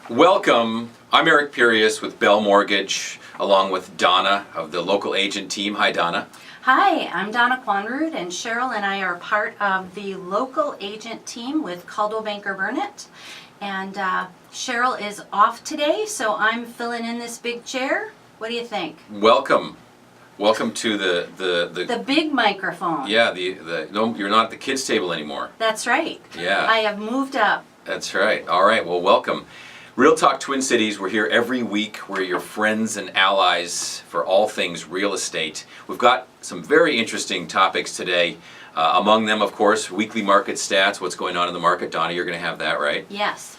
Welcome. I'm Eric Pirius with Bell Mortgage, along with Donna of the local agent team. Hi, Donna. Hi, I'm Donna Quanrud, and Cheryl and I are part of the local agent team with Coldwell Banker Burnet. And Cheryl is off today, so I'm filling in this big chair. What do you think? Welcome. Welcome to the big microphone. Yeah, no, you're not at the kids' table anymore. That's right. Yeah. I have moved up. That's right. All right, well, welcome. Real Talk Twin Cities, we're here every week. We're your friends and allies for all things real estate. We've got some very interesting topics today. Among them, of course, weekly market stats, what's going on in the market. Donna, you're going to have that, right? Yes.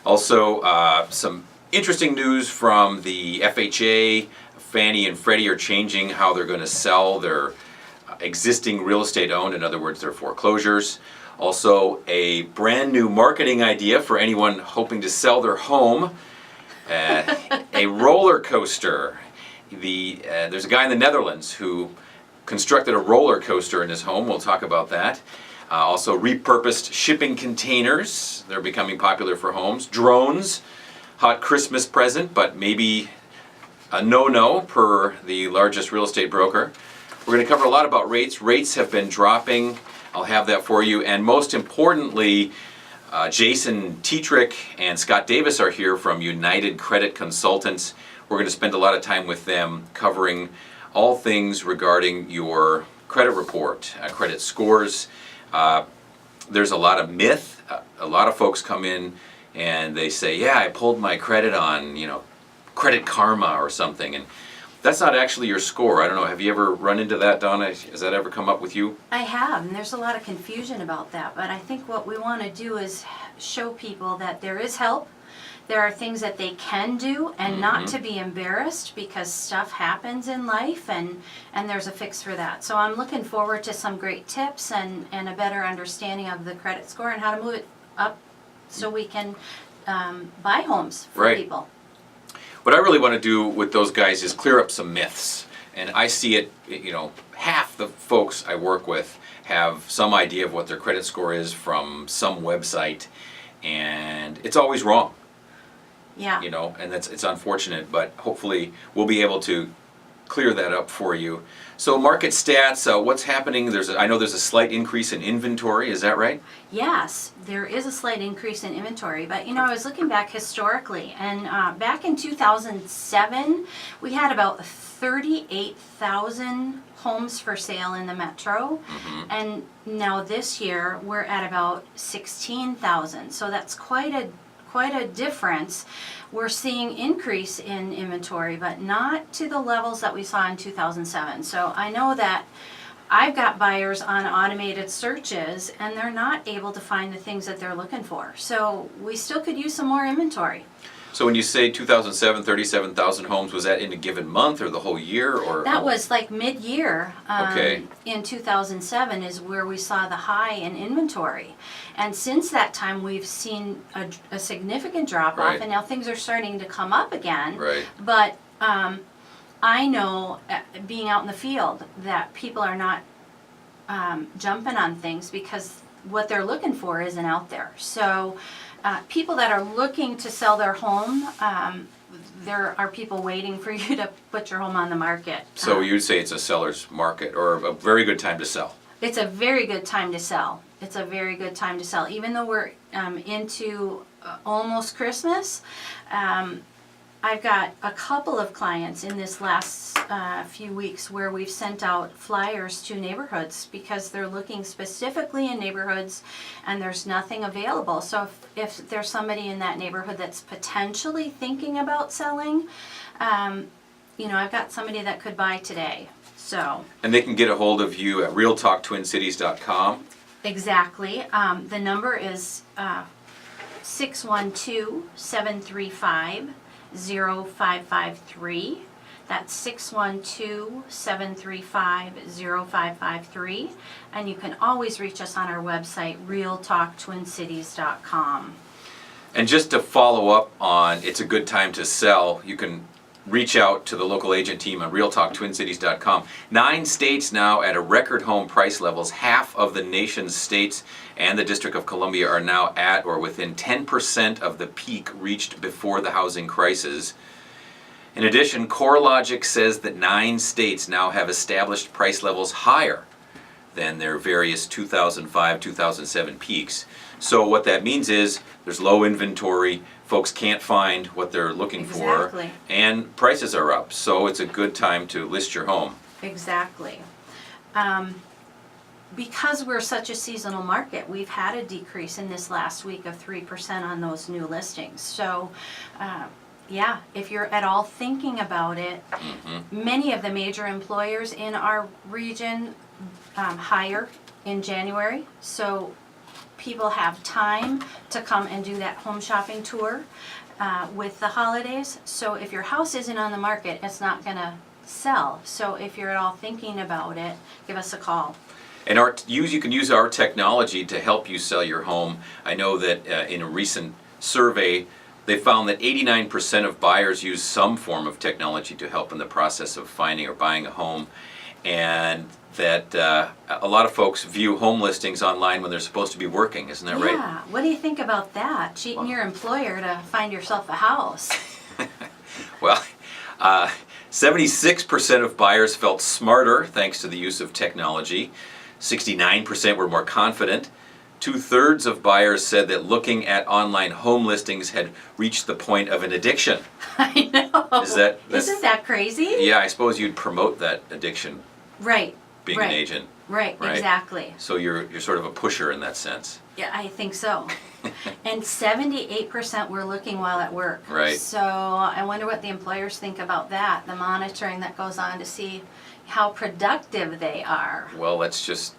Also, some interesting news from the FHA. Fannie and Freddie are changing how they're going to sell their existing real estate owned, in other words, their foreclosures. Also, a brand new marketing idea for anyone hoping to sell their home. A roller coaster. There's a guy in the Netherlands who constructed a roller coaster in his home. We'll talk about that. Also, repurposed shipping containers. They're becoming popular for homes. Drones. Hot Christmas present, but maybe a no-no per the largest real estate broker. We're going to cover a lot about rates. Rates have been dropping. I'll have that for you. And most importantly, Jason Tetrick and Scott Davis are here from United Credit Consultants. We're going to spend a lot of time with them covering all things regarding your credit report, credit scores. There's a lot of myth. A lot of folks come in and they say, yeah, I pulled my credit on, Credit Karma or something. And that's not actually your score. I don't know. Have you ever run into that, Donna? Has that ever come up with you? I have, and there's a lot of confusion about that. But I think what we want to do is show people that there is help. There are things that they can do, and not to be embarrassed, because stuff happens in life, and there's a fix for that. So I'm looking forward to some great tips and a better understanding of the credit score and how to move it up so we can buy homes for people. What I really want to do with those guys is clear up some myths. And I see it, half the folks I work with have some idea of what their credit score is from some website, and it's always wrong. Yeah. And it's unfortunate, but hopefully we'll be able to clear that up for you. So market stats, what's happening? I know there's a slight increase in inventory, is that right? Yes, there is a slight increase in inventory, but I was looking back historically, and back in 2007, we had about 38,000 homes for sale in the metro, and now this year we're at about 16,000, so that's quite a difference. We're seeing increase in inventory, but not to the levels that we saw in 2007. So I know that I've got buyers on automated searches, and they're not able to find the things that they're looking for. So we still could use some more inventory. So when you say 2007, 37,000 homes, was that in a given month or the whole year? Or that was like mid-year. Okay. In 2007 is where we saw the high in inventory. And since that time, we've seen a significant drop-off, and now things are starting to come up again. Right. But I know, being out in the field, that people are not jumping on things because what they're looking for isn't out there. So people that are looking to sell their home, there are people waiting for you to put your home on the market. So you'd say it's a seller's market, or a very good time to sell? It's a very good time to sell. It's a very good time to sell. Even though we're into almost Christmas, I've got a couple of clients in this last few weeks where we've sent out flyers to neighborhoods because they're looking specifically in neighborhoods and there's nothing available. So if there's somebody in that neighborhood that's potentially thinking about selling, I've got somebody that could buy today. So. And they can get a hold of you at realtalktwincities.com. Exactly. The number is 612-735-0553. That's 612-735-0553. And you can always reach us on our website, realtalktwincities.com. And just to follow up on, it's a good time to sell, you can reach out to the local agent team on realtalktwincities.com. 9 states now at a record home price levels. Half of the nation's states and the District of Columbia are now at or within 10% of the peak reached before the housing crisis. In addition, CoreLogic says that 9 states now have established price levels higher than their various 2005, 2007 peaks. So what that means is there's low inventory, folks can't find what they're looking for, and prices are up. So it's a good time to list your home. Exactly. Because we're such a seasonal market, we've had a decrease in this last week of 3% on those new listings. So, yeah, if you're at all thinking about it, many of the major employers in our region hire in January. So people have time to come and do that home shopping tour with the holidays. So if your house isn't on the market, it's not going to sell. So if you're at all thinking about it, give us a call. And you can use our technology to help you sell your home. I know that in a recent survey, they found that 89% of buyers use some form of technology to help in the process of finding or buying a home. And that a lot of folks view home listings online when they're supposed to be working, isn't that right? Yeah, what do you think about that? Cheating your employer to find yourself a house. Well, 76% of buyers felt smarter thanks to the use of technology. 69% were more confident. 2/3 of buyers said that looking at online home listings had reached the point of an addiction. I know. Isn't that crazy? Yeah, I suppose you'd promote that addiction. Right. Being an agent. Right, exactly. So you're sort of a pusher in that sense. Yeah, I think so. And 78% were looking while at work. Right. So I wonder what the employers think about that, the monitoring that goes on to see how productive they are. Well, let's just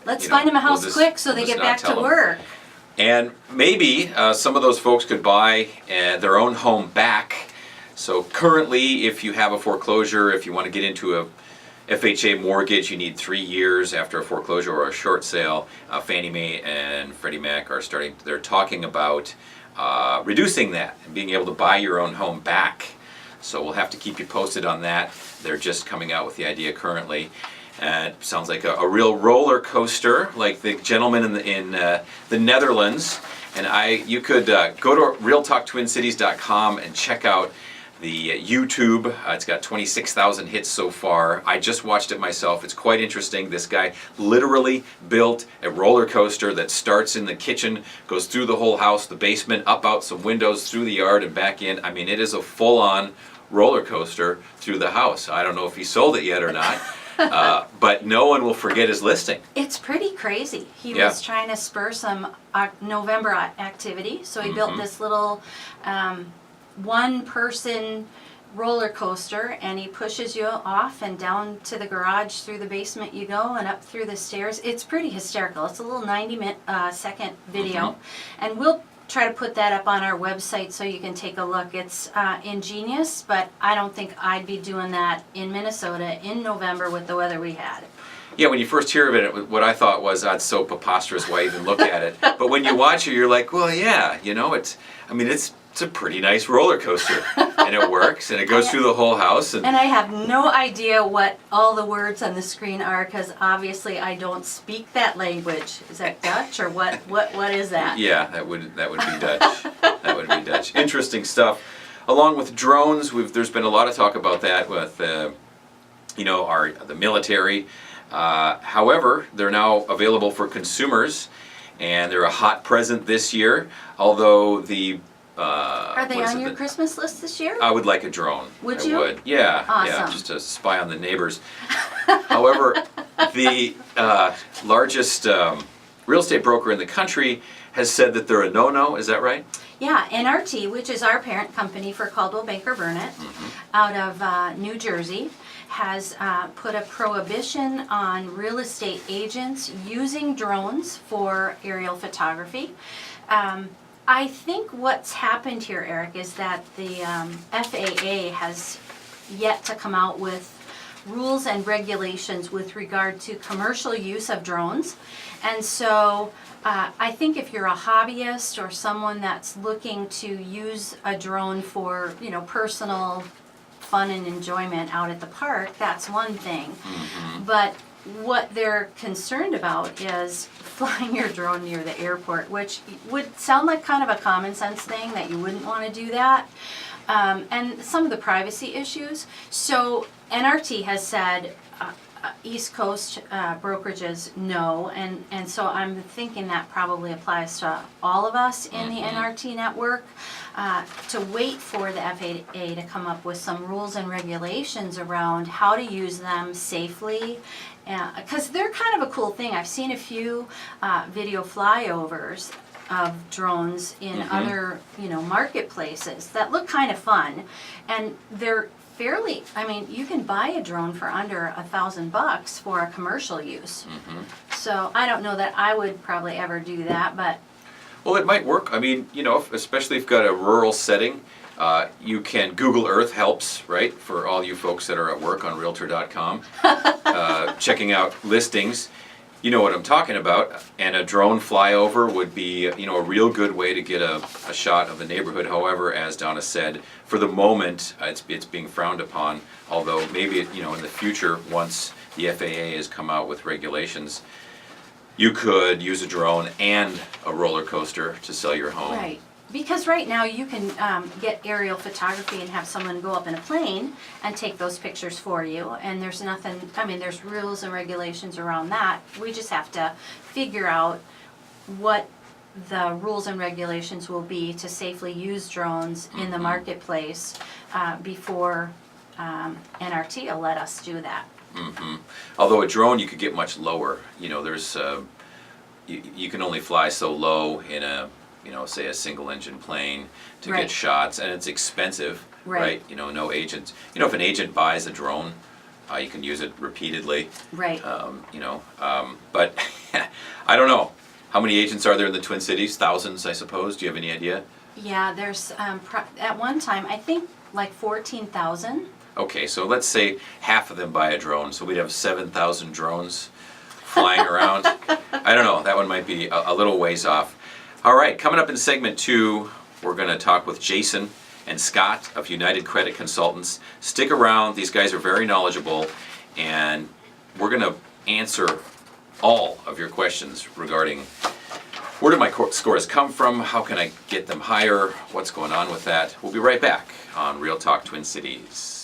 let's find them a house quick so they get back to work. And maybe some of those folks could buy their own home back. So currently, if you have a foreclosure, if you want to get into a FHA mortgage, you need 3 years after a foreclosure or a short sale. Fannie Mae and Freddie Mac they're talking about reducing that and being able to buy your own home back. So we'll have to keep you posted on that. They're just coming out with the idea currently. It sounds like a real roller coaster, like the gentleman in the Netherlands. And you could go to realtalktwincities.com and check out the YouTube. It's got 26,000 hits so far. I just watched it myself. It's quite interesting. This guy literally built a roller coaster that starts in the kitchen, goes through the whole house, the basement, up out some windows, through the yard and back in. I mean, it is a full-on roller coaster through the house. I don't know if he sold it yet or not, but no one will forget his listing. It's pretty crazy. He was trying to spur some November activity, so he built this little one-person roller coaster, and he pushes you off and down to the garage, through the basement you go, and up through the stairs. It's pretty hysterical. It's a little 90-second video, and we'll try to put that up on our website so you can take a look. It's ingenious, but I don't think I'd be doing that in Minnesota in November with the weather we had. Yeah, when you first hear of it, what I thought was, that's so preposterous, why even look at it? But when you watch it, you're like, well, yeah, it's a pretty nice roller coaster, and it works, and it goes through the whole house. And I have no idea what all the words on the screen are, because obviously I don't speak that language. Is that Dutch, or what is that? Yeah, that would be Dutch. That would be Dutch. Interesting stuff. Along with drones, there's been a lot of talk about that with the military. However, they're now available for consumers, and they're a hot present this year. Although are they on your Christmas list this year? I would like a drone. Would you? I would. Yeah. Awesome. Yeah, just to spy on the neighbors. However, the largest real estate broker in the country has said that they're a no-no. Is that right? Yeah, NRT, which is our parent company for Coldwell Banker Burnet, out of New Jersey, has put a prohibition on real estate agents using drones for aerial photography. I think what's happened here, Eric, is that the FAA has yet to come out with rules and regulations with regard to commercial use of drones. And so I think if you're a hobbyist or someone that's looking to use a drone for, personal fun and enjoyment out at the park, that's one thing. But what they're concerned about is flying your drone near the airport, which would sound like kind of a common sense thing that you wouldn't want to do that. And some of the privacy issues. So NRT has said East Coast brokerages no, and so I'm thinking that probably applies to all of us in the NRT network, to wait for the FAA to come up with some rules and regulations around how to use them safely, because they're kind of a cool thing. I've seen a few video flyovers of drones in other, marketplaces that look kind of fun, and they're fairly, I mean, you can buy a drone for under $1,000 for a commercial use. So I don't know that I would probably ever do that, but. Well, it might work. I mean, especially if you've got a rural setting, you can, Google Earth helps, right? For all you folks that are at work on Realtor.com, checking out listings. You know what I'm talking about, and a drone flyover would be, a real good way to get a shot of the neighborhood. However, as Donna said, for the moment, it's being frowned upon, although maybe, in the future, once the FAA has come out with regulations, you could use a drone and a roller coaster to sell your home. Right. Because right now you can get aerial photography and have someone go up in a plane and take those pictures for you, and there's nothing, there's rules and regulations around that. We just have to figure out what the rules and regulations will be to safely use drones in the marketplace before NRT will let us do that. Although a drone you could get much lower. There's you can only fly so low in a say a single engine plane to get shots, and it's expensive, right? No agent. If an agent buys a drone, you can use it repeatedly. Right. But I don't know. How many agents are there in the Twin Cities? Thousands, I suppose. Do you have any idea? Yeah, there's, at one time, I think like 14,000. Okay, so let's say half of them buy a drone, so we'd have 7,000 drones flying around. I don't know, that one might be a little ways off. All right, coming up in segment 2, we're going to talk with Jason and Scott of United Credit Consultants. Stick around, these guys are very knowledgeable, and we're going to answer all of your questions regarding where did my scores come from, how can I get them higher, what's going on with that. We'll be right back on Real Talk Twin Cities.